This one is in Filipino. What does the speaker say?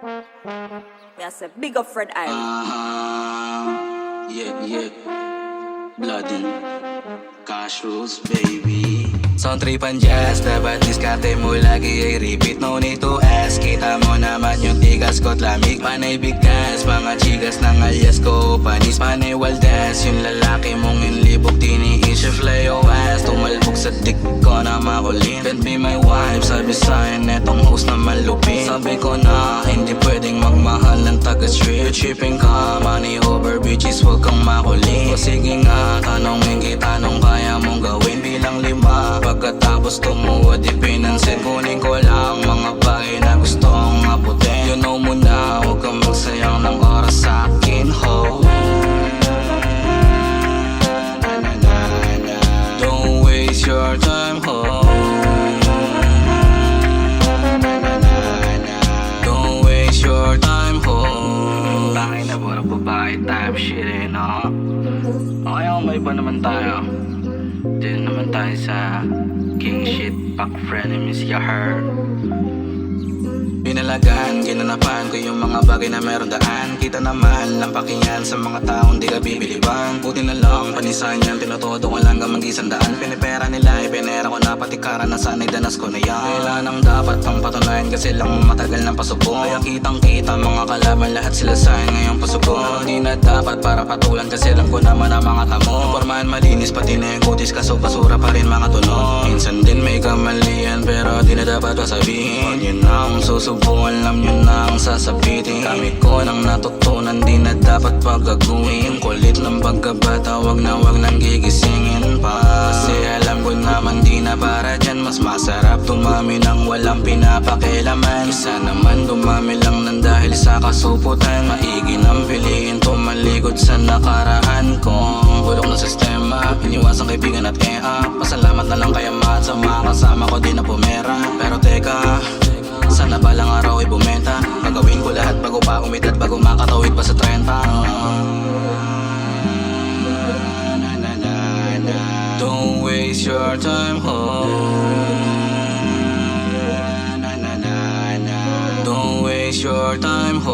Me I say big up Fred Island. Yeah. Bloody cash rules, baby. Sound trip and jazz, dapat diskarte mo lagi ay repeat. No need to ask, kita mo naman yung tigas ko't lamig. Panay bigkas, mga chigas ng alias ko. Panis, panay waldas, yung lalaki mong inlibog. Tiniis, fly your ass, tumalbog sa dick ko na makulin. Can't be my wife, sabi sa'yo netong host na malupin. Sabi ko na, hindi pwedeng magmahal ng taga-street. Shipping ka, money over bitches, huwag kang makulin. O sige nga, tanongin kita nung kaya mong gawin. Bilang 5, pagkatapos tumuwad ipinansin. Kunin ko lang mga bagay na gustong maputin. You know mo na, huwag kang magsayang ng oras sa akin, ho. Don't waste your time, ho. Don't waste your time, ho. Bakit na puro babae type shit, eh, no? Okay, may iba naman tayo. Dito naman tayo sa king shit, pack frenemies, ya her. Pinalagaan, ginanapan ko yung mga bagay na meron daan. Kita naman, lampaking yan sa mga taong di ka bibiliban. Buti na lang, panisan yan, tinutodo ko lang hanggang mag-isandaan. Pinipera nila, ipinera ko na pati kara na sanay danas ko na yan. Kailan ang dapat pang patunayan kasi lang matagal ng pasubong. Kaya kitang kita, mga kalaban lahat sila sa'yo ngayong pasubong. Pero di na dapat para patulan kasi alam ko naman ang mga tamo. Pormahan malinis pati na yung kutis kaso basura pa rin mga tunog. Minsan din may kamalian pero di na dapat pasabihin. Yun ang susubukan, alam nyo na ang sasabitin. Kami ko nang natutunan, di na dapat paggaguhin. Kulit ng pagkabata, wag nang gigisingin pa. Kasi alam ko naman di na para dyan. Mas masarap dumami nang walang pinapakilaman. Isa naman dumami lang nang dahil sa kasuputan. Maigi nang piliin tumalikod sa nakaraan kong bulok ng sistema, iniwasang kaibigan at kaya pasalamat na lang kaya mat sa mga kasama ko di na pumera. Pero teka, sana balang araw ay bumenta. Gagawin ko lahat bago pa umidad, bago makatawid pa sa 30. Don't waste your time, ho. Don't waste your time, ho.